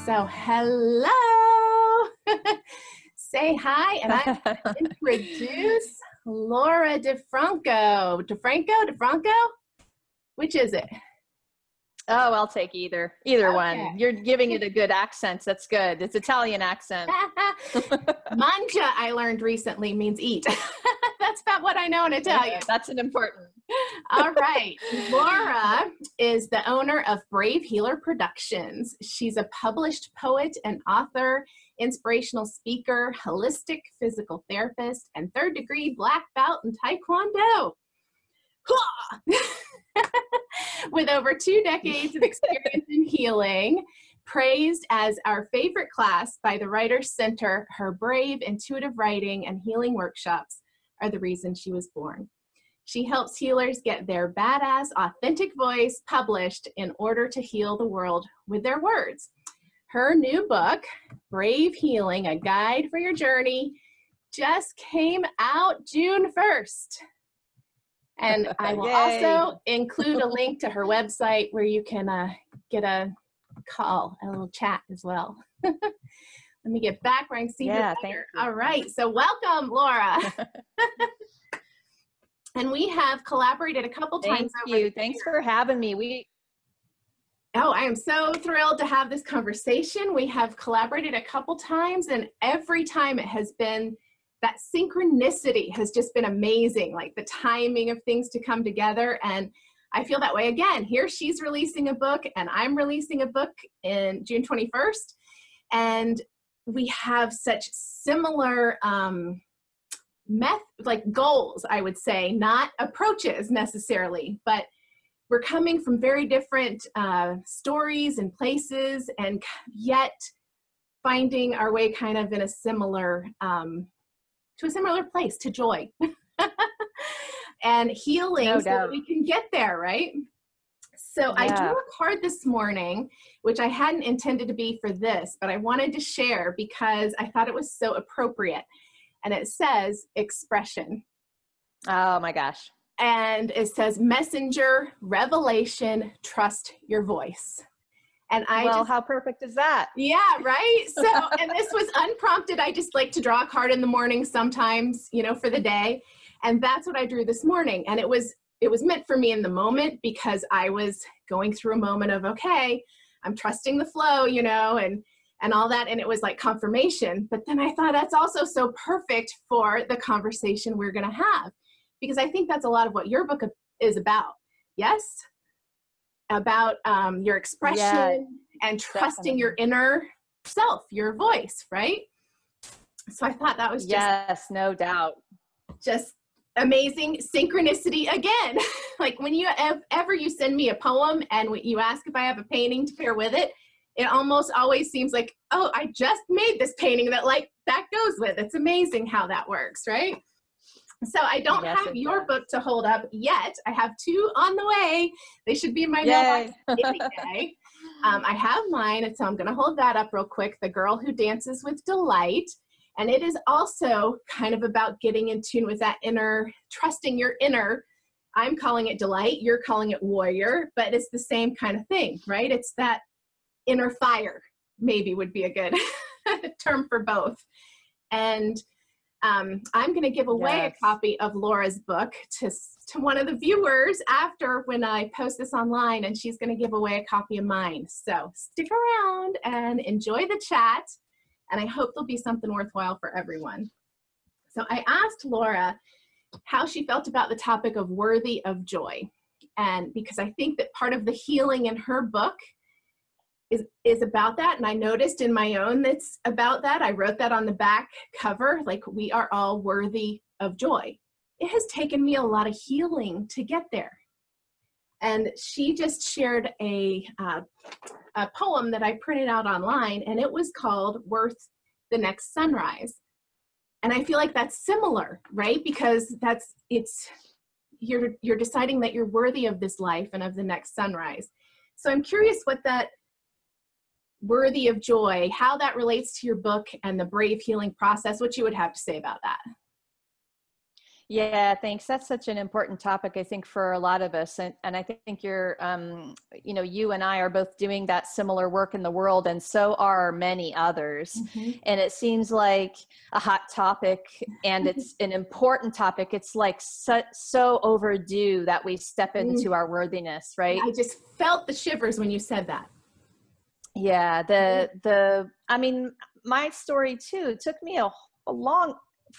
So hello, say hi, and I'm going to introduce Laura DeFranco. DeFranco? Which is it? Oh, I'll take either one. Okay. You're giving it a good accent. That's good. It's Italian accent. Mangia, I learned recently, means eat. That's about what I know in Italian. Yeah, that's an important. All right. Laura is the owner of Brave Healer Productions. She's a published poet and author, inspirational speaker, holistic physical therapist, and third-degree black belt in Taekwondo. With over 2 decades of experience in healing, praised as our favorite class by the Writers Center, her brave, intuitive writing and healing workshops are the reason she was born. She helps healers get their badass, authentic voice published in order to heal the world with their words. Her new book, Brave Healing, A Guide for Your Journey, just came out June 1st. And I will also include a link to her website where you can get a call, a little chat as well. Let me get back where I can see her better. All right, so welcome, Laura. And we have collaborated a couple times. Thank you. Thanks for having me. Oh, I am so thrilled to have this conversation. We have collaborated a couple times, and every time it has been, that synchronicity has just been amazing, like the timing of things to come together. And I feel that way again. Here she's releasing a book, and I'm releasing a book in June 21st. And we have such similar goals, I would say, not approaches necessarily, but we're coming from very different stories and places, and yet finding our way kind of in a similar, to a similar place, to joy and healing, so that we can get there, right? So I drew a card this morning, which I hadn't intended to be for this, but I wanted to share because I thought it was so appropriate. And it says expression. Oh my gosh. And it says messenger, revelation, trust your voice. And how perfect is that? Yeah, right? So, and this was unprompted. I just like to draw a card in the morning sometimes, for the day. And that's what I drew this morning. And it was meant for me in the moment because I was going through a moment of, okay, I'm trusting the flow, and all that. And it was like confirmation. But then I thought that's also so perfect for the conversation we're going to have, because I think that's a lot of what your book is about. Yes? About your expression and trusting your inner self, your voice, right? So I thought that was just, no doubt, just amazing synchronicity again. Like when you send me a poem and you ask if I have a painting to pair with it, it almost always seems like, oh, I just made this painting that goes with. It's amazing how that works, right? So I don't have your book to hold up yet. I have 2 on the way. They should be in my mailbox any day. I have mine, and so I'm going to hold that up real quick. The Girl Who Dances with Delight. And it is also kind of about getting in tune with that inner, trusting your inner. I'm calling it delight. You're calling it warrior, but it's the same kind of thing, right? It's that inner fire, maybe would be a good term for both. And I'm going to give away a copy of Laura's book to one of the viewers when I post this online, and she's going to give away a copy of mine. So stick around and enjoy the chat, and I hope there'll be something worthwhile for everyone. So I asked Laura how she felt about the topic of worthy of joy, and because I think that part of the healing in her book is about that. And I noticed in my own that's about that. I wrote that on the back cover, like, we are all worthy of joy. It has taken me a lot of healing to get there. And she just shared a poem that I printed out online, and it was called Worth the Next Sunrise. And I feel like that's similar, right? Because you're deciding that you're worthy of this life and of the next sunrise. So I'm curious what that worthy of joy, how that relates to your book and the Brave Healing process, what you would have to say about that. Yeah, thanks. That's such an important topic, I think, for a lot of us. And I think you're, you and I are both doing that similar work in the world, and so are many others. Mhm. And it seems like a hot topic, and it's an important topic. It's like so overdue that we step Mm. into our worthiness, right? I just felt the shivers when you said that. Yeah, I mean, my story too took me a long,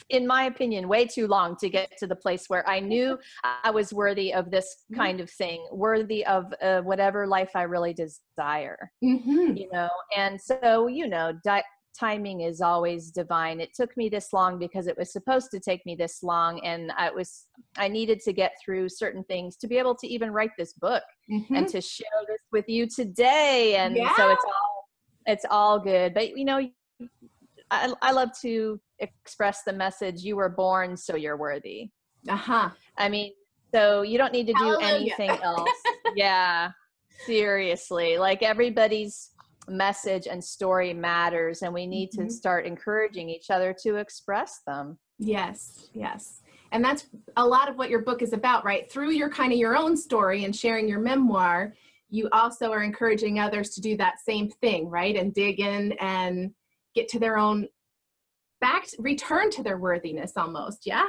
in my opinion, way too long to get to the place where I knew I was worthy of this kind of thing, worthy of whatever life I really desire, Mm-hmm. And so, timing is always divine. It took me this long because it was supposed to take me this long. And I needed to get through certain things to be able to even write this book Mm-hmm. and to share this with you today. And Yeah. so it's all good. But, I love to express the message, you were born, so you're worthy. Uh-huh. I mean, so you don't need to do Hallelujah. anything else. Yeah, seriously. Like, everybody's message and story matters, and we need to start encouraging each other to express them. Yes, yes. And that's a lot of what your book is about, right? Through your own story and sharing your memoir, you also are encouraging others to do that same thing, right? And dig in and get to their own return to their worthiness almost. Yeah.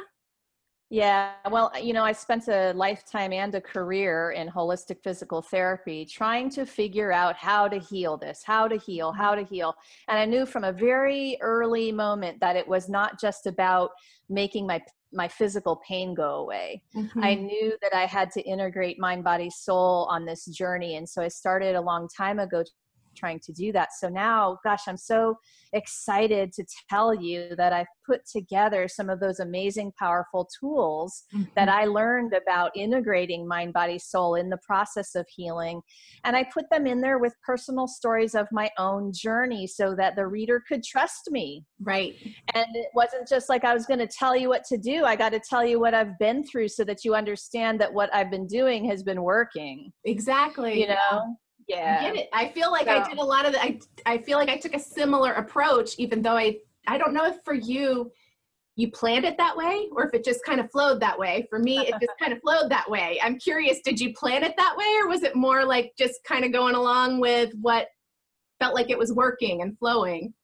Yeah, well, I spent a lifetime and a career in holistic physical therapy trying to figure out how to heal this, how to heal. And I knew from a very early moment that it was not just about making my physical pain go away. Mm-hmm. I knew that I had to integrate mind, body, soul on this journey. And so I started a long time ago trying to do that. So now, gosh, I'm so excited to tell you that I've put together some of those amazing, powerful tools that I learned about integrating mind, body, soul in the process of healing. And I put them in there with personal stories of my own journey so that the reader could trust me. Right. And it wasn't just like I was going to tell you what to do. I got to tell you what I've been through so that you understand that what I've been doing has been working. Exactly. Yeah. I get it. I feel like I did a lot of I feel like I took a similar approach, even though I don't know if for you planned it that way or if it just kind of flowed that way. For me, it just kind of flowed that way. I'm curious, did you plan it that way, or was it more like just kind of going along with what felt like it was working and flowing?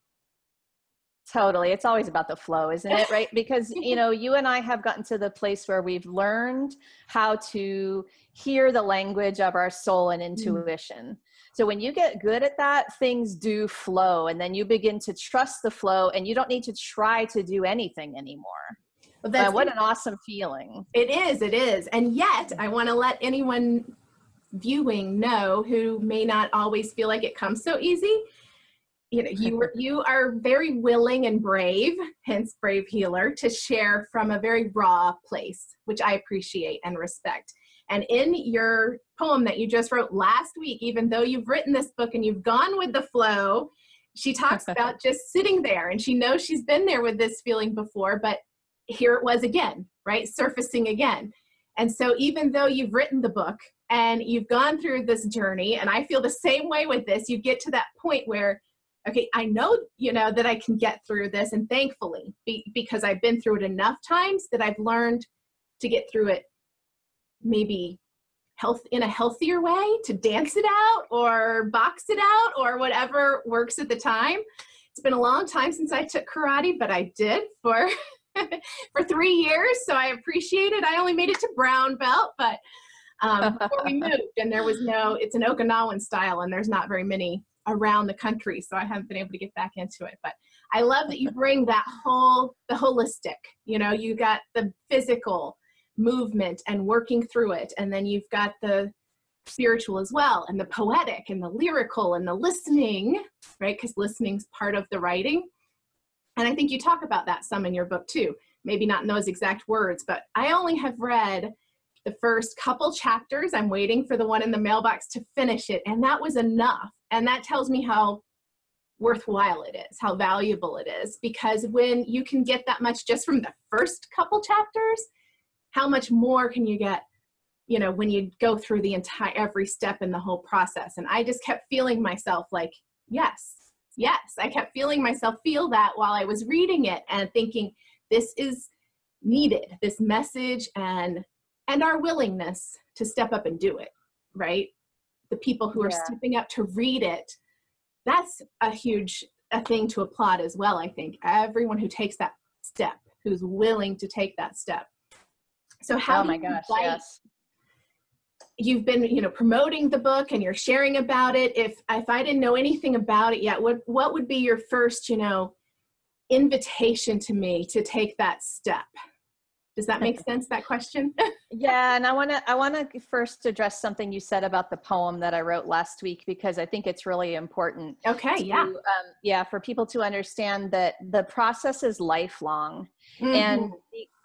Totally. It's always about the flow, isn't it? Right? Because, you and I have gotten to the place where we've learned how to hear the language of our soul and intuition. So when you get good at that, things do flow, and then you begin to trust the flow, and you don't need to try to do anything anymore. Well, what an awesome feeling. It is. And yet I want to let anyone viewing know who may not always feel like it comes so easy. You are very willing and brave, hence brave healer, to share from a very raw place, which I appreciate and respect. And in your poem that you just wrote last week, even though you've written this book and you've gone with the flow, she talks about just sitting there, and she knows she's been there with this feeling before, but here it was again, right? Surfacing again. And so even though you've written the book and you've gone through this journey, and I feel the same way with this, you get to that point where, okay, I know, that I can get through this, and thankfully, because I've been through it enough times that I've learned to get through it maybe in a healthier way, to dance it out or box it out or whatever works at the time. It's been a long time since I took karate, but I did for 3 years, so I appreciate it. I only made it to brown belt, but before we moved, and it's an Okinawan style, and there's not very many around the country, so I haven't been able to get back into it. But I love that you bring the holistic, you got the physical movement and working through it, and then you've got the spiritual as well, and the poetic and the lyrical and the listening, right? Because listening's part of the writing. And I think you talk about that some in your book too, maybe not in those exact words, but I only have read the first couple chapters. I'm waiting for the one in the mailbox to finish it, and that was enough. And that tells me how worthwhile it is, how valuable it is, because when you can get that much just from the first couple chapters, how much more can you get, when you go through every step in the whole process? And I just kept feeling myself like, yes. I kept feeling myself feel that while I was reading it and thinking, this is needed, this message and our willingness to step up and do it, right? The people who are stepping up to read it, that's a thing to applaud as well. I think everyone who takes that step, who's willing to take that step. So how you've been, promoting the book and you're sharing about it. If I didn't know anything about it yet, what would be your first, invitation to me to take that step? Does that make sense, that question? Yeah. And I want to first address something you said about the poem that I wrote last week, because I think it's really important. Okay. For people to understand that the process is lifelong. Mm-hmm. And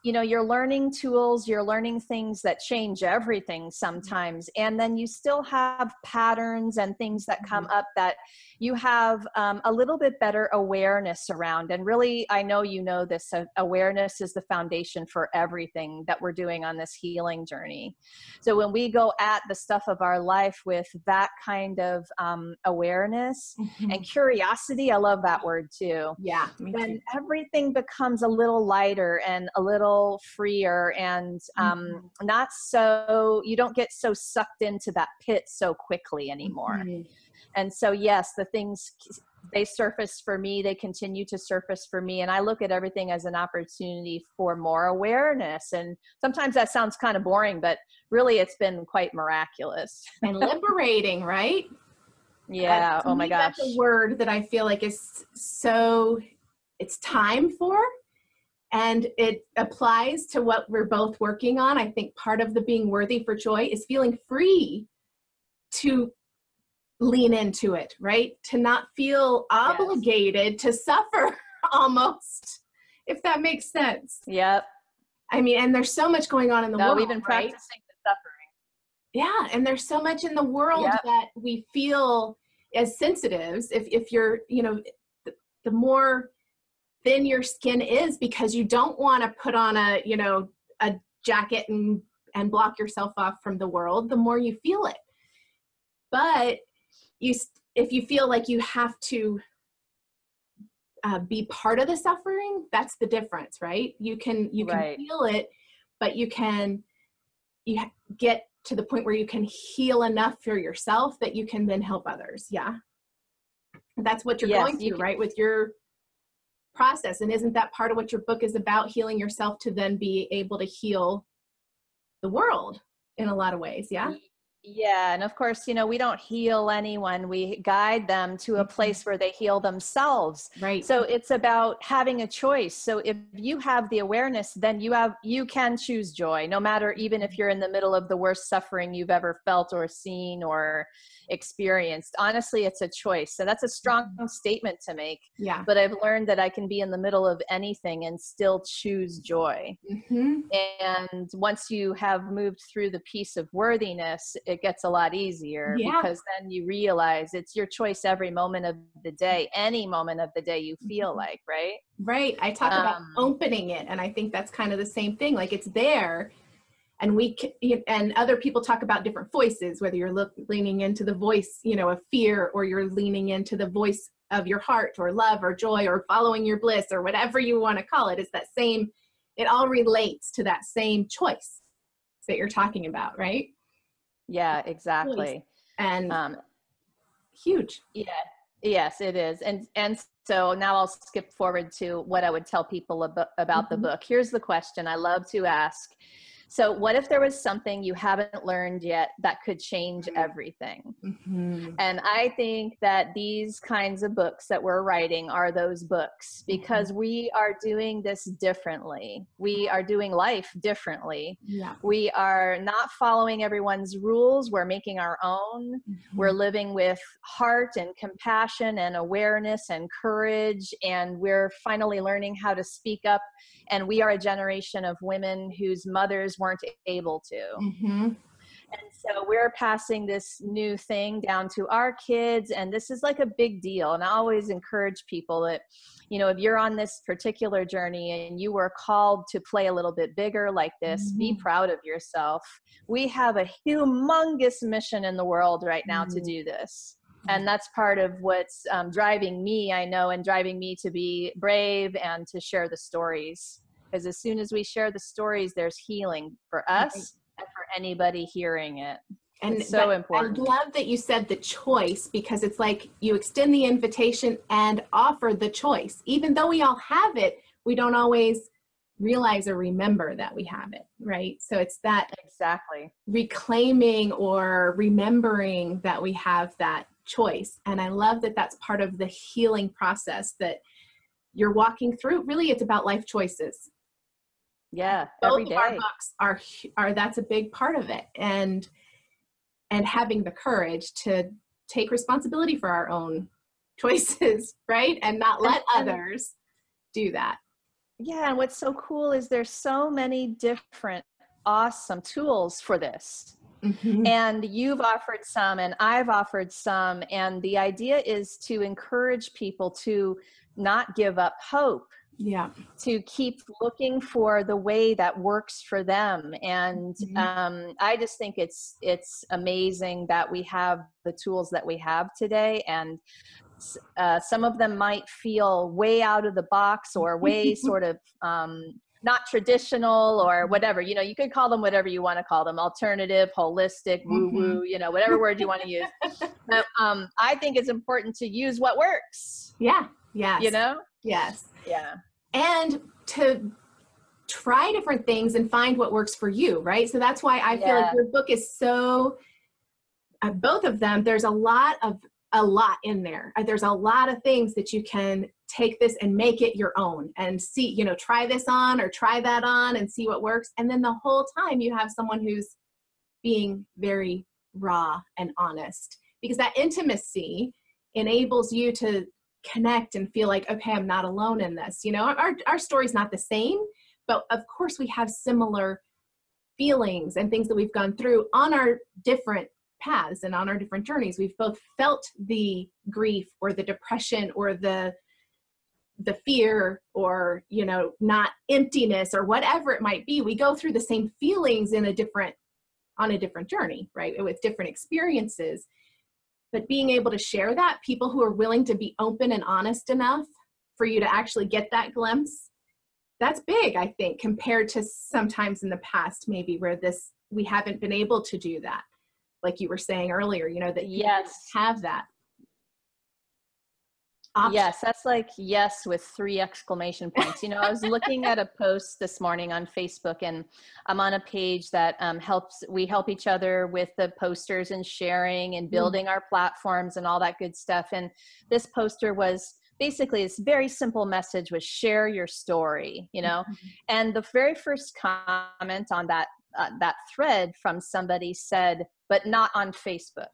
you're learning tools, you're learning things that change everything sometimes. And then you still have patterns and things that come up that you have a little bit better awareness around. And really, I know this, awareness is the foundation for everything that we're doing on this healing journey. So when we go at the stuff of our life with that kind of awareness and curiosity, I love that word too. Yeah. Then everything becomes a little lighter and a little freer, and not so, you don't get so sucked into that pit so quickly anymore. And so, yes, the things, they surface for me, they continue to surface for me. And I look at everything as an opportunity for more awareness. And sometimes that sounds kind of boring, but really it's been quite miraculous. And liberating, right? Yeah. Oh my gosh. That's a word that I feel like is it's time for. And it applies to what we're both working on. I think part of the being worthy for joy is feeling free to lean into it, right? To not feel obligated to suffer almost, if that makes sense. Yep. I mean, and there's so much going on in the world. We've been practicing the suffering. Yeah. And there's so much in the world that we feel as sensitives. If you're, the more thin your skin is, because you don't want to put on a jacket and block yourself off from the world, the more you feel it. But if you feel like you have to be part of the suffering, that's the difference, right? You can feel it, but you get to the point where you can heal enough for yourself that you can then help others. Yeah. That's what you're going through, right? With your process. And isn't that part of what your book is about, healing yourself to then be able to heal the world in a lot of ways? Yeah. Yeah. And of course, we don't heal anyone. We guide them to a place where they heal themselves. Right. So it's about having a choice. So if you have the awareness, then you can choose joy, no matter, even if you're in the middle of the worst suffering you've ever felt or seen or experienced. Honestly, it's a choice. So that's a strong statement to make. Yeah. But I've learned that I can be in the middle of anything and still choose joy. And once you have moved through the piece of worthiness, it gets a lot easier, because then you realize it's your choice every moment of the day, any moment of the day you feel like, right? Right. I talk about opening it. And I think that's kind of the same thing. Like, it's there. And and other people talk about different voices, whether you're leaning into the voice, of fear, or you're leaning into the voice of your heart, or love, or joy, or following your bliss, or whatever you want to call it. It's that same, it all relates to that same choice that you're talking about, right? Yeah, exactly. And huge. Yeah. Yes, it is. And so now I'll skip forward to what I would tell people about the book. Here's the question I love to ask. So what if there was something you haven't learned yet that could change everything? And I think that these kinds of books that we're writing are those books, because we are doing this differently. We are doing life differently. We are not following everyone's rules. We're making our own. We're living with heart and compassion and awareness and courage. And we're finally learning how to speak up. And we are a generation of women whose mothers weren't able to. And so we're passing this new thing down to our kids, and this is like a big deal. And I always encourage people that, if you're on this particular journey and you were called to play a little bit bigger like this, be proud of yourself. We have a humongous mission in the world right now to do this. And that's part of what's driving me, I know, and driving me to be brave and to share the stories. Because as soon as we share the stories, there's healing for us and for anybody hearing it. And it's so important. I love that you said the choice, because it's like you extend the invitation and offer the choice. Even though we all have it, we don't always realize or remember that we have it, right? So it's that exactly reclaiming or remembering that we have that choice. And I love that that's part of the healing process that you're walking through. Really, it's about life choices. Yeah, both every of day. our books are that's a big part of it, and having the courage to take responsibility for our own choices, right? And not let others do that. Yeah, and what's so cool is there's so many different awesome tools for this. And you've offered some and I've offered some, and the idea is to encourage people to not give up hope. Yeah. To keep looking for the way that works for them. And I just think it's amazing that we have the tools that we have today. And some of them might feel way out of the box or way sort of not traditional or whatever. You know, you could call them whatever you want to call them, alternative, holistic, woo-woo, you know, whatever word you want to use. But I think it's important to use what works. Yeah. Yes. You know? Yes. Yeah. And to try different things and find what works for you, right? So that's why I feel like your book is so, both of them, there's a lot in there. There's a lot of things that you can take this and make it your own and see, you know, try this on or try that on and see what works. And then the whole time you have someone who's being very raw and honest, because that intimacy enables you to connect and feel like, okay, I'm not alone in this. You know, our story's not the same, but of course we have similar feelings and things that we've gone through on our different paths and on our different journeys. We've both felt the grief or the depression or the fear or, you know, not emptiness or whatever it might be. We go through the same feelings on a different journey, right? With different experiences. But being able to share that, people who are willing to be open and honest enough for you to actually get that glimpse, that's big, I think, compared to sometimes in the past, maybe where we haven't been able to do that. Like you were saying earlier, you know, that have that option. Yes, that's like yes with 3 exclamation points. You know, I was looking at a post this morning on Facebook, and I'm on a page that we help each other with the posters and sharing and building our platforms and all that good stuff. And this poster was basically this very simple message was share your story, you know. And the very first comment on that thread from somebody said, but not on Facebook.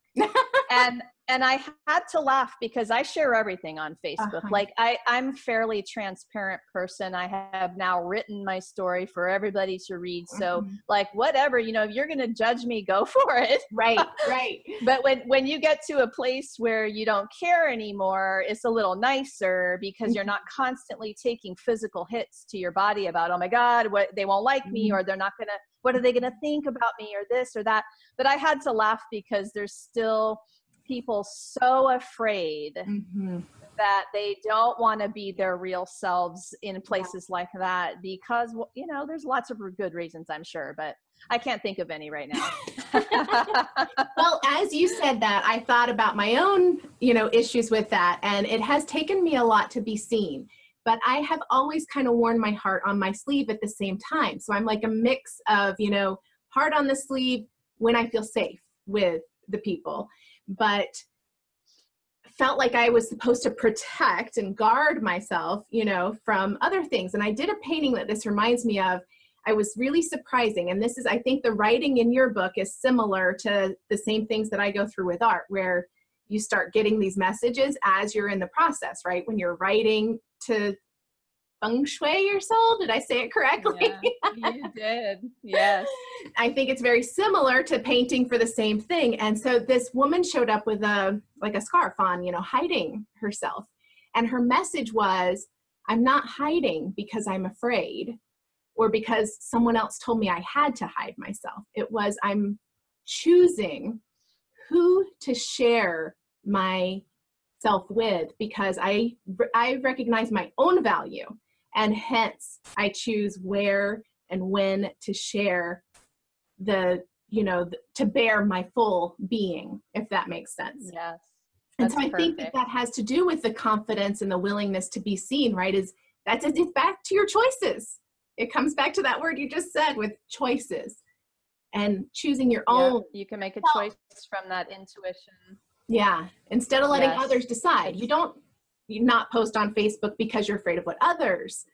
And I had to laugh because I share everything on Facebook. Like I'm a fairly transparent person. I have now written my story for everybody to read. So like whatever, you know, if you're going to judge me, go for it. Right. But when you get to a place where you don't care anymore, it's a little nicer because you're not constantly taking physical hits to your body about, oh my God, what they won't like me, or they're not going to, what are they going to think about me, or this or that. But I had to laugh because there's still people so afraid that they don't want to be their real selves in places like that because, you know, there's lots of good reasons, I'm sure, but I can't think of any right now. Well, as you said that, I thought about my own, you know, issues with that, and it has taken me a lot to be seen, but I have always kind of worn my heart on my sleeve at the same time. So I'm like a mix of, you know, heart on the sleeve when I feel safe with the people, but felt like I was supposed to protect and guard myself, you know, from other things. And I did a painting that this reminds me of. I was really surprising. And this is, I think the writing in your book is similar to the same things that I go through with art, where you start getting these messages as you're in the process, right? When you're writing to feng shui your soul. Did I say it correctly? Yeah, you did. Yes. I think it's very similar to painting for the same thing. And so this woman showed up with a scarf on, you know, hiding herself. And her message was, I'm not hiding because I'm afraid or because someone else told me I had to hide myself. It was, I'm choosing who to share myself with because I recognize my own value. And hence I choose where and when to share to bear my full being, if that makes sense. Yes. And so I think that has to do with the confidence and the willingness to be seen, right? It's back to your choices. It comes back to that word you just said with choices and choosing your own. You can make a choice from that intuition. Yeah. Instead of letting others decide. You not post on Facebook because you're afraid of what others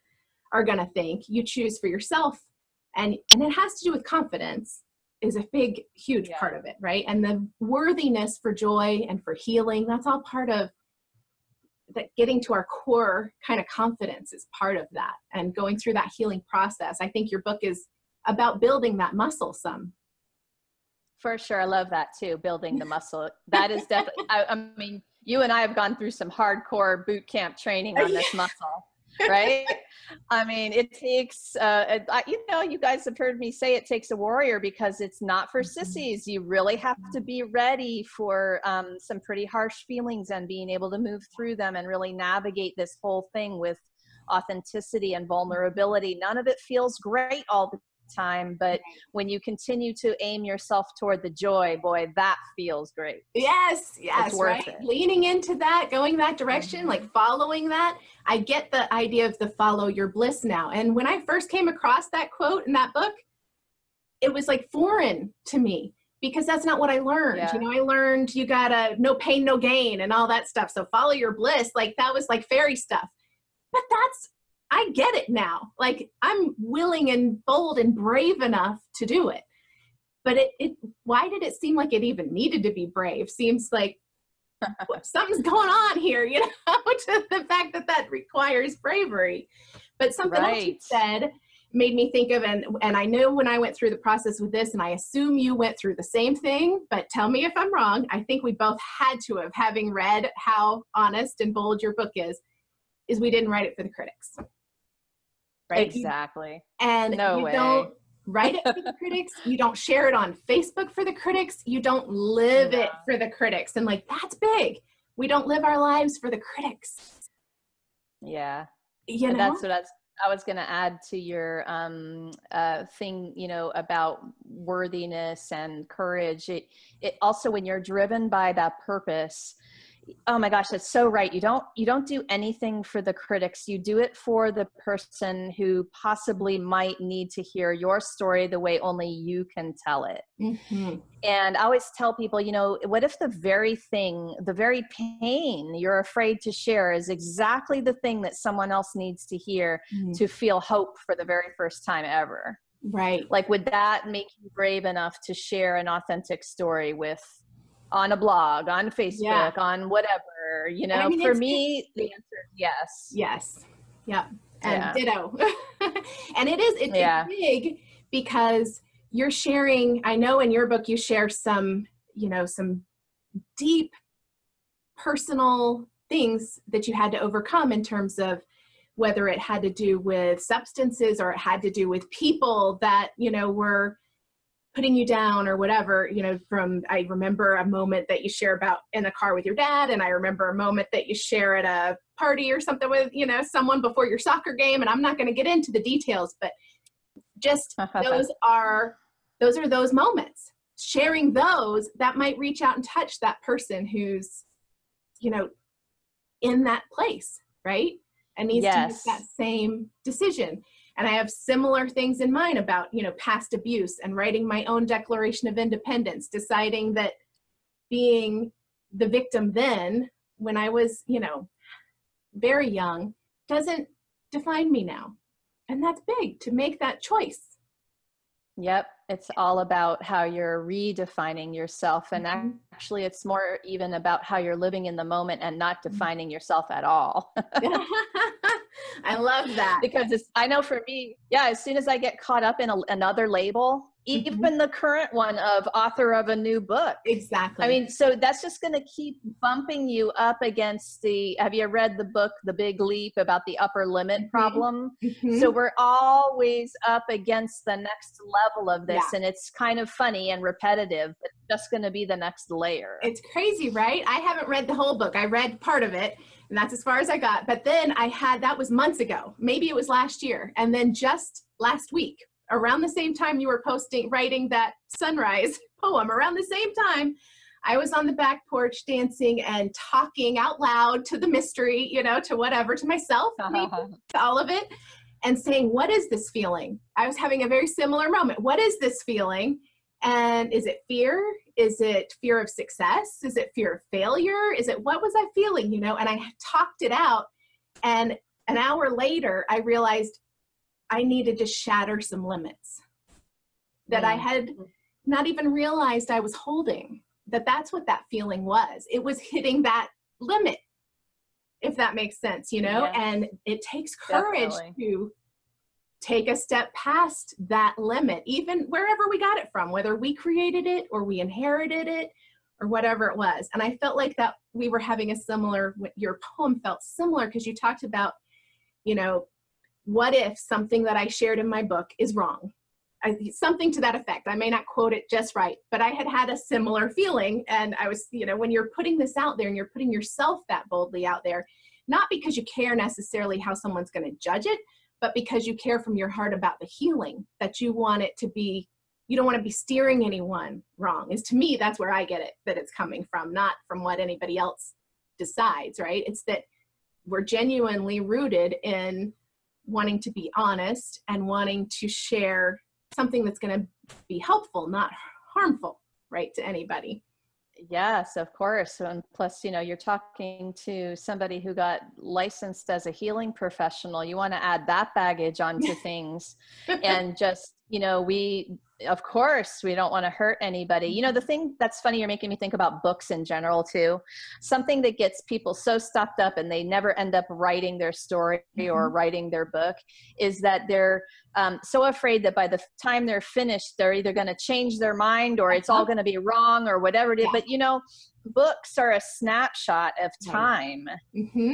are going to think. You choose for yourself. And it has to do with confidence is a big, huge part of it, right? And the worthiness for joy and for healing, that's all part of that. Getting to our core kind of confidence is part of that, and going through that healing process. I think your book is about building that muscle some. For sure. I love that too. Building the muscle. That is definitely, I mean, you and I have gone through some hardcore boot camp training on this muscle, right? I mean, it takes, you guys have heard me say it takes a warrior, because it's not for sissies. You really have to be ready for some pretty harsh feelings and being able to move through them and really navigate this whole thing with authenticity and vulnerability. None of it feels great all the time, but when you continue to aim yourself toward the joy, boy, that feels great. Yes, right. Leaning into that, going that direction, like following that. I get the idea of the follow your bliss now. And when I first came across that quote in that book, it was like foreign to me, because that's not what I learned. I learned you gotta no pain, no gain and all that stuff. So follow your bliss, like that was like fairy stuff. But I get it now. Like I'm willing and bold and brave enough to do it. But why did it seem like it even needed to be brave? Seems like something's going on here, to the fact that requires bravery. But something else you said made me think of, and I know when I went through the process with this, and I assume you went through the same thing, but tell me if I'm wrong. I think we both had to have, having read how honest and bold your book is we didn't write it for the critics. Right? Exactly. And you don't write it for the critics. You don't share it on Facebook for the critics. You don't live it for the critics. And like, that's big. We don't live our lives for the critics. Yeah. That's what I was going to add to your thing, about worthiness and courage. It also, when you're driven by that purpose, oh my gosh, that's so right. You don't do anything for the critics. You do it for the person who possibly might need to hear your story the way only you can tell it. Mm-hmm. And I always tell people, what if the very pain you're afraid to share is exactly the thing that someone else needs to hear to feel hope for the very first time ever? Right. Like, would that make you brave enough to share an authentic story on a blog, on Facebook, on whatever, for me, the answer is yes. Yes. Yeah. And ditto. And it's big, because you're sharing, I know in your book, you share some deep personal things that you had to overcome in terms of whether it had to do with substances or it had to do with people that, were putting you down or whatever, I remember a moment that you share about in the car with your dad. And I remember a moment that you share at a party or something with, someone before your soccer game. And I'm not going to get into the details, but just those are those moments. Sharing those that might reach out and touch that person who's, in that place, right? And needs to make that same decision. And I have similar things in mind about, past abuse and writing my own Declaration of Independence, deciding that being the victim then, when I was, very young, doesn't define me now. And that's big, to make that choice. Yep. It's all about how you're redefining yourself. And actually, it's more even about how you're living in the moment and not defining yourself at all. I love that. Because I know for me, as soon as I get caught up in another label, even the current one of author of a new book. Exactly. I mean, so that's just going to keep bumping you up against have you read the book, The Big Leap, about the upper limit problem? So we're always up against the next level of this, and it's kind of funny and repetitive, but just going to be the next layer. It's crazy, right? I haven't read the whole book. I read part of it, and that's as far as I got. But then that was months ago. Maybe it was last year. And then just last week, around the same time you were writing that sunrise poem, around the same time, I was on the back porch dancing and talking out loud to the mystery, to whatever, to myself, maybe, to all of it, and saying, what is this feeling? I was having a very similar moment. What is this feeling? And is it fear? Is it fear of success? Is it fear of failure? What was I feeling, And I talked it out. And an hour later, I realized I needed to shatter some limits that I had not even realized I was holding. That's what that feeling was. It was hitting that limit, if that makes sense, Yeah. And it takes courage Definitely. to take a step past that limit, even wherever we got it from, whether we created it or we inherited it or whatever it was. And I felt like that we were having your poem felt similar, because you talked about, what if something that I shared in my book is wrong? Something to that effect. I may not quote it just right, but I had a similar feeling. And I was, when you're putting this out there and you're putting yourself that boldly out there, not because you care necessarily how someone's going to judge it, but because you care from your heart about the healing, that you want it to be, you don't want to be steering anyone wrong. To me, that's where I get it, that it's coming from, not from what anybody else decides, right? It's that we're genuinely rooted in wanting to be honest and wanting to share something that's going to be helpful, not harmful, right, to anybody. Yes, of course. And plus, you're talking to somebody who got licensed as a healing professional. You want to add that baggage onto things. And just, of course, we don't want to hurt anybody. The thing that's funny, you're making me think about books in general too. Something that gets people so stuffed up and they never end up writing their story or writing their book is that they're so afraid that by the time they're finished, they're either going to change their mind or it's all going to be wrong or whatever it is. But, books are a snapshot of time.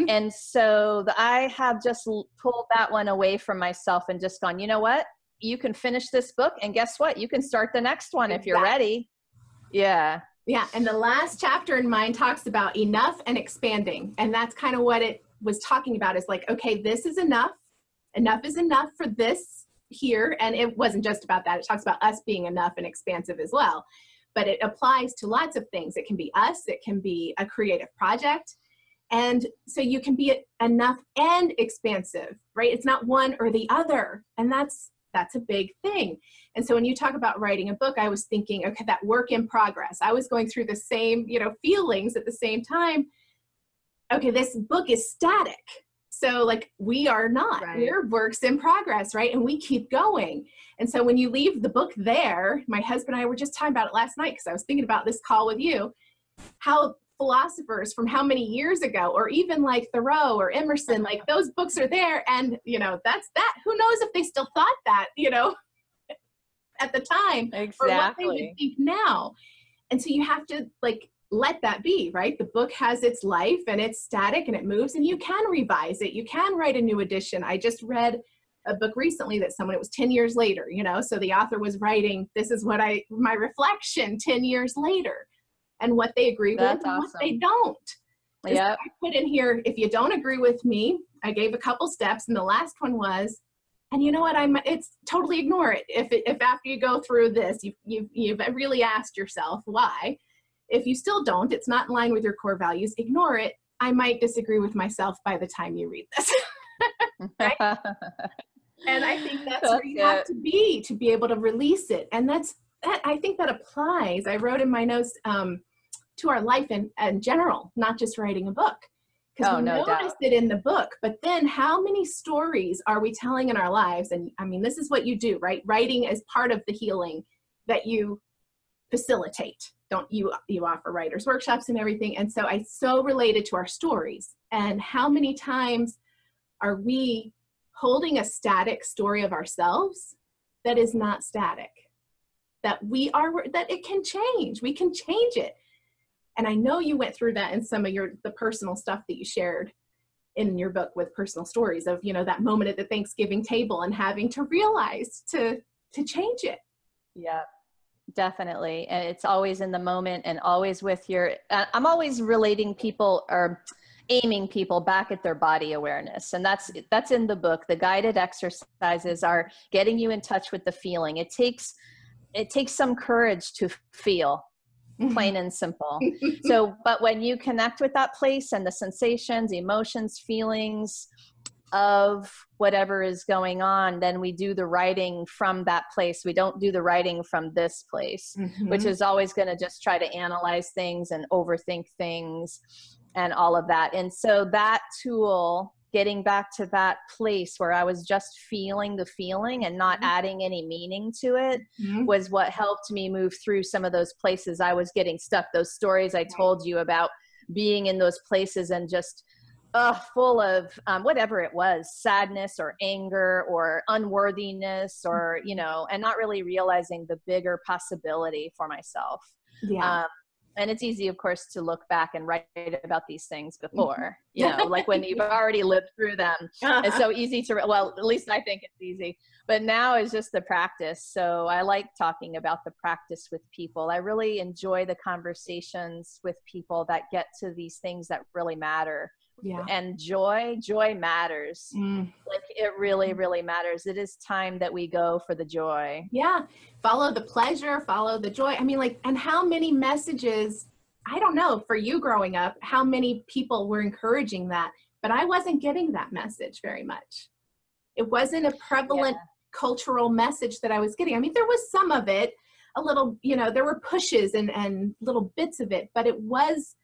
And so I have just pulled that one away from myself and just gone, you know what? You can finish this book, and guess what? You can start the next one if you're ready. Yeah. Yeah. And the last chapter in mine talks about enough and expanding. And that's kind of what it was talking about, is like, okay, this is enough. Enough is enough for this here. And it wasn't just about that. It talks about us being enough and expansive as well. But it applies to lots of things. It can be us. It can be a creative project. And so you can be enough and expansive, right? It's not one or the other. And that's a big thing. And so when you talk about writing a book, I was thinking, okay, that work in progress. I was going through the same, feelings at the same time. Okay, this book is static. So like we are not, right. We're works in progress, right? And we keep going. And so when you leave the book there, my husband and I were just talking about it last night, because I was thinking about this call with you, how philosophers from how many years ago, or even like Thoreau or Emerson, like those books are there, and that's that. Who knows if they still thought that, at the time, exactly, or what they would think now. And so you have to like let that be, right? The book has its life and it's static and it moves, and you can revise it. You can write a new edition. I just read a book recently that it was 10 years later, so the author was writing, this is my reflection 10 years later. And what they agree with and what they don't. Yeah. I put in here, if you don't agree with me, I gave a couple steps, and the last one was, and you know what, it's totally ignore it. If after you go through this, you've really asked yourself why. If you still don't, it's not in line with your core values, ignore it. I might disagree with myself by the time you read this. Right? And I think that's where you have to be able to release it. And I think that applies. I wrote in my notes to our life in general, not just writing a book. Because we notice it in the book, but then how many stories are we telling in our lives? And I mean, this is what you do, right? Writing is part of the healing that you facilitate. Don't you offer writers workshops and everything. And so I so related to our stories. And how many times are we holding a static story of ourselves that is not static? That it can change. We can change it. And I know you went through that in some of the personal stuff that you shared in your book with personal stories of, that moment at the Thanksgiving table and having to realize to change it. Yeah. Definitely. And it's always in the moment and always with your, I'm always relating people or aiming people back at their body awareness. And that's in the book. The guided exercises are getting you in touch with the feeling. It takes some courage to feel, plain and simple. So, but when you connect with that place and the sensations, emotions, feelings of whatever is going on, then we do the writing from that place. We don't do the writing from this place, which is always going to just try to analyze things and overthink things and all of that. And so that tool, getting back to that place where I was just feeling the feeling and not adding any meaning to it, was what helped me move through some of those places I was getting stuck. Those stories I told you about being in those places and just full of whatever it was, sadness or anger or unworthiness or, you know, and not really realizing the bigger possibility for myself. Yeah. And it's easy, of course, to look back and write about these things before, you know, like when you've already lived through them. It's so easy to, well, at least I think it's easy. But now is just the practice. So I like talking about the practice with people. I really enjoy the conversations with people that get to these things that really matter. Yeah. And joy matters. Like it really, really matters. It is time that we go for the joy. Yeah. Follow the pleasure, follow the joy. I mean, like, and how many messages, I don't know, for you growing up, how many people were encouraging that, but I wasn't getting that message very much. It wasn't a prevalent cultural message that I was getting. I mean, there was some of it, a little, you know, there were pushes and little bits of it, but it was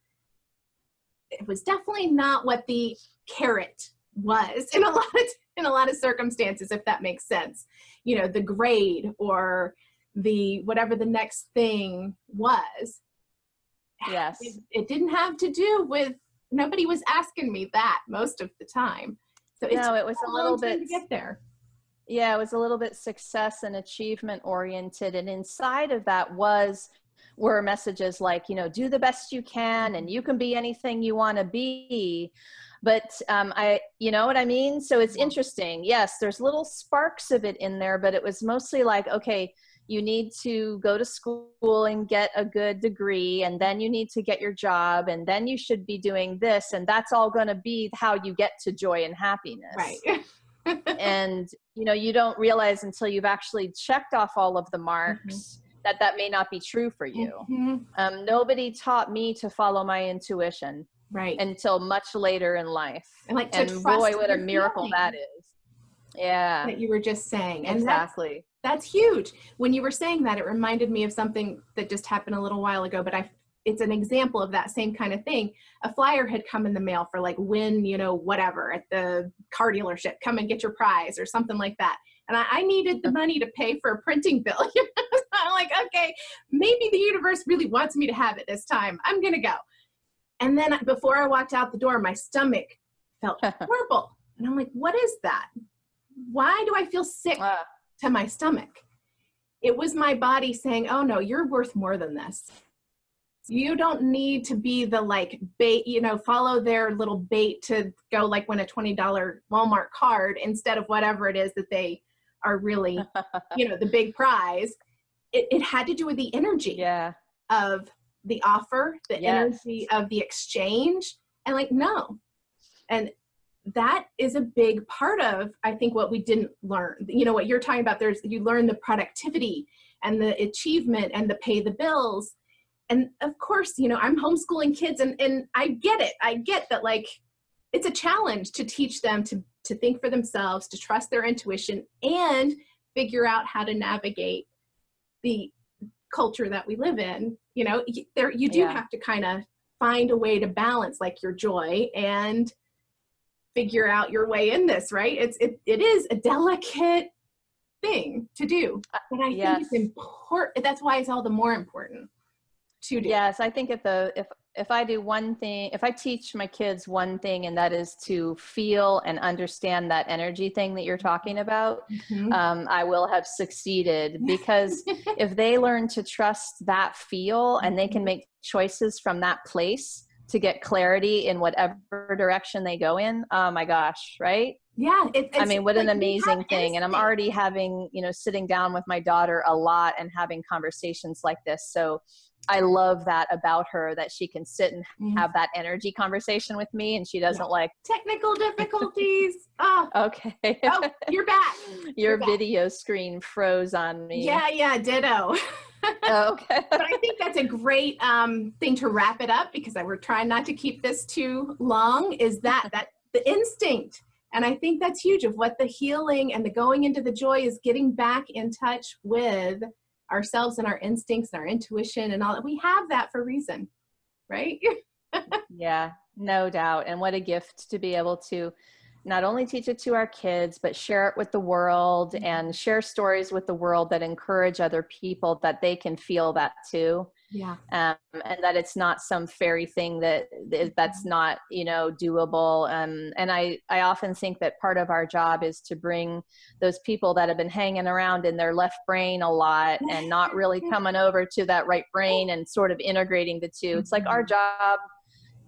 definitely not what the carrot was in a lot of circumstances, if that makes sense. You know, the grade or the whatever the next thing was. Yes. It didn't have to do with, nobody was asking me that most of the time. So it was a little bit to get there. Yeah, it was a little bit success and achievement oriented, and inside of that were messages like, you know, do the best you can and you can be anything you want to be. But you know what I mean? So it's interesting. Yes, there's little sparks of it in there, but it was mostly like, okay, you need to go to school and get a good degree, and then you need to get your job, and then you should be doing this, and that's all going to be how you get to joy and happiness. Right. And, you know, you don't realize until you've actually checked off all of the marks that may not be true for you. Nobody taught me to follow my intuition until much later in life. And like, and boy, what a miracle that is. Yeah. That you were just saying. And exactly. That's huge. When you were saying that, it reminded me of something that just happened a little while ago, but it's an example of that same kind of thing. A flyer had come in the mail for like, win, you know, whatever at the car dealership, come and get your prize or something like that. And I needed the money to pay for a printing bill. I'm like, okay, maybe the universe really wants me to have it this time. I'm going to go. And then before I walked out the door, my stomach felt horrible. And I'm like, what is that? Why do I feel sick to my stomach? It was my body saying, oh no, you're worth more than this. You don't need to be the like bait, you know, follow their little bait to go like win a $20 Walmart card instead of whatever it is that they are really, you know, the big prize. It had to do with the energy of the offer, the energy of the exchange, and like, no. And that is a big part of, I think, what we didn't learn. You know, what you're talking about, you learn the productivity and the achievement and the pay the bills. And of course, you know, I'm homeschooling kids and I get it. I get that, like, it's a challenge to teach them to think for themselves, to trust their intuition, and figure out how to navigate the culture that we live in. You know, you do have to kind of find a way to balance like your joy and figure out your way in this, right? It is a delicate thing to do, but I think it's important. That's why it's all the more important to do. Yes, I think if I do one thing, if I teach my kids one thing, and that is to feel and understand that energy thing that you're talking about, I will have succeeded, because if they learn to trust that feel and they can make choices from that place to get clarity in whatever direction they go in, oh my gosh, right? Yeah. I mean, what like an we have amazing thing. And I'm instinct. already having, sitting down with my daughter a lot and having conversations like this. So I love that about her, that she can sit and Mhm. have that energy conversation with me, and she Yeah. doesn't like, Technical difficulties. Oh, okay. oh, you're back. Your You're back. video screen froze on me. Yeah, ditto. Okay. But I think that's a great thing to wrap it up, because we're trying not to keep this too long, is that the instinct. And I think that's huge of what the healing and the going into the joy is, getting back in touch with ourselves and our instincts and our intuition and all that. We have that for a reason, right? Yeah, no doubt. And what a gift to be able to not only teach it to our kids, but share it with the world and share stories with the world that encourage other people that they can feel that too. Yeah. And that it's not some fairy thing that's not, doable. And I often think that part of our job is to bring those people that have been hanging around in their left brain a lot and not really coming over to that right brain and sort of integrating the two. It's like our job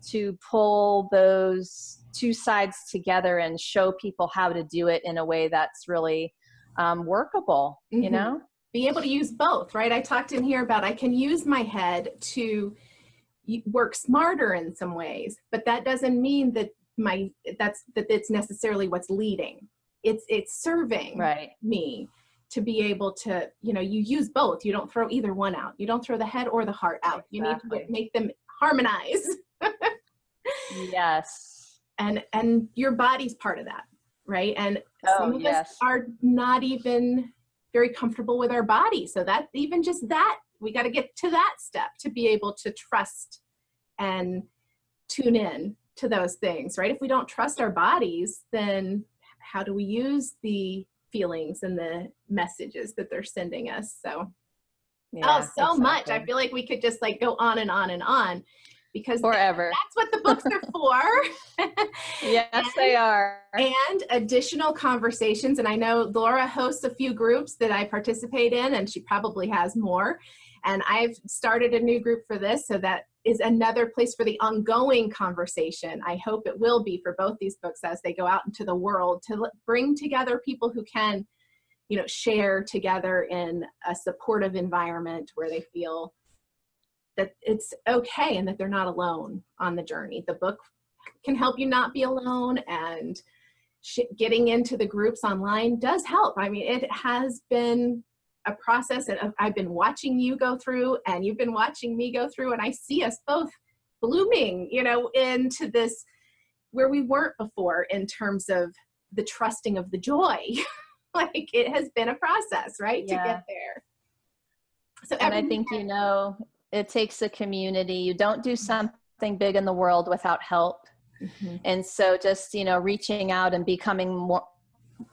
to pull those two sides together and show people how to do it in a way that's really workable, Be able to use both, right? I talked in here about, I can use my head to work smarter in some ways, but that doesn't mean that it's necessarily what's leading. It's serving me to be able to, you use both. You don't throw either one out. You don't throw the head or the heart out. Exactly. You need to make them harmonize. Yes. And your body's part of that, right? And some of us are not even very comfortable with our body. So that, even just that, we got to get to that step to be able to trust and tune in to those things, right? If we don't trust our bodies, then how do we use the feelings and the messages that they're sending us? So, much. I feel like we could just go on and on and on, because forever. That's what the books are for. Yes, they are. And additional conversations. And I know Laura hosts a few groups that I participate in, and she probably has more. And I've started a new group for this. So that is another place for the ongoing conversation. I hope it will be for both these books as they go out into the world, to bring together people who can, share together in a supportive environment where they feel that it's okay and that they're not alone on the journey. The book can help you not be alone, and getting into the groups online does help. I mean, it has been a process that I've been watching you go through, and you've been watching me go through, and I see us both blooming, into this where we weren't before in terms of the trusting of the joy. It has been a process, right? Yeah. To get there. So, and I think, it takes a community. You don't do something big in the world without help. Mm-hmm. And so just, reaching out and becoming more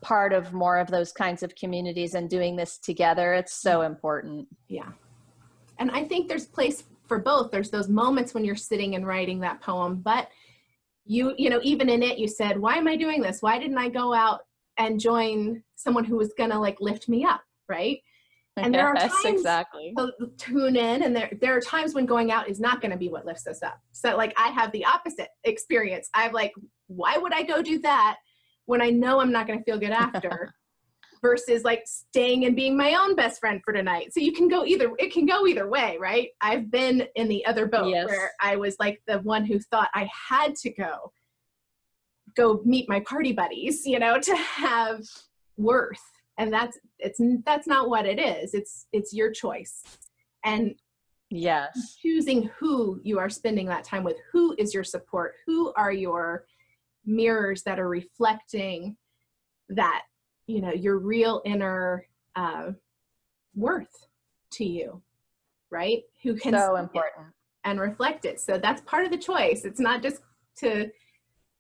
part of more of those kinds of communities and doing this together, it's so important. Yeah. And I think there's place for both. There's those moments when you're sitting and writing that poem, but even in it, you said, why am I doing this? Why didn't I go out and join someone who was going to lift me up? Right. And there are times to tune in, and there are times when going out is not going to be what lifts us up. So I have the opposite experience. I'm why would I go do that when I know I'm not going to feel good after, versus staying and being my own best friend for tonight. So it can go either way, right? I've been in the other boat where I was the one who thought I had to go meet my party buddies, to have worth. And that's not what it is. It's your choice. And choosing who you are spending that time with, who is your support, who are your mirrors that are reflecting that, your real inner worth to you, right? Who can so important and reflect it. So that's part of the choice. It's not just to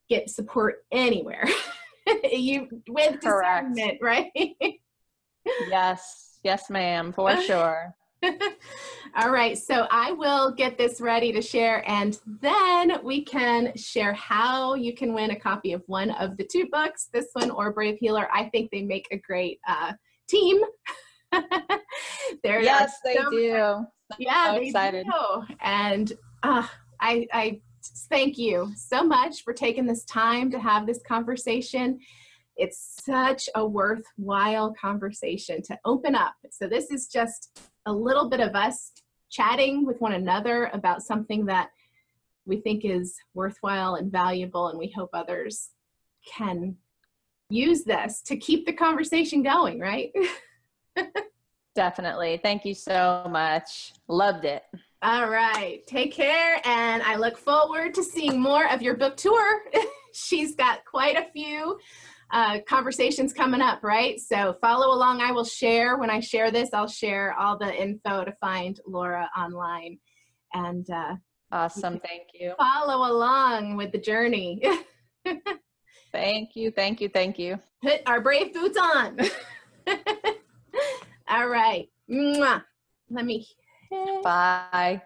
get support anywhere. With discernment, right? Yes, ma'am, for sure. All right, so I will get this ready to share, and then we can share how you can win a copy of one of the two books, this one or Brave Healer. I think they make a great team. Yes, they do. Yeah, so they excited. do. And I thank you so much for taking this time to have this conversation. It's such a worthwhile conversation to open up. So this is just a little bit of us chatting with one another about something that we think is worthwhile and valuable, and we hope others can use this to keep the conversation going, right? Definitely. Thank you so much. Loved it. All right. Take care. And I look forward to seeing more of your book tour. She's got quite a few conversations coming up, right? So follow along. I will share, when I share this, I'll share all the info to find Laura online. And awesome. Thank you. Follow along with the journey. Thank you. Thank you. Thank you. Put our brave boots on. All right. Mwah. Let me. Bye.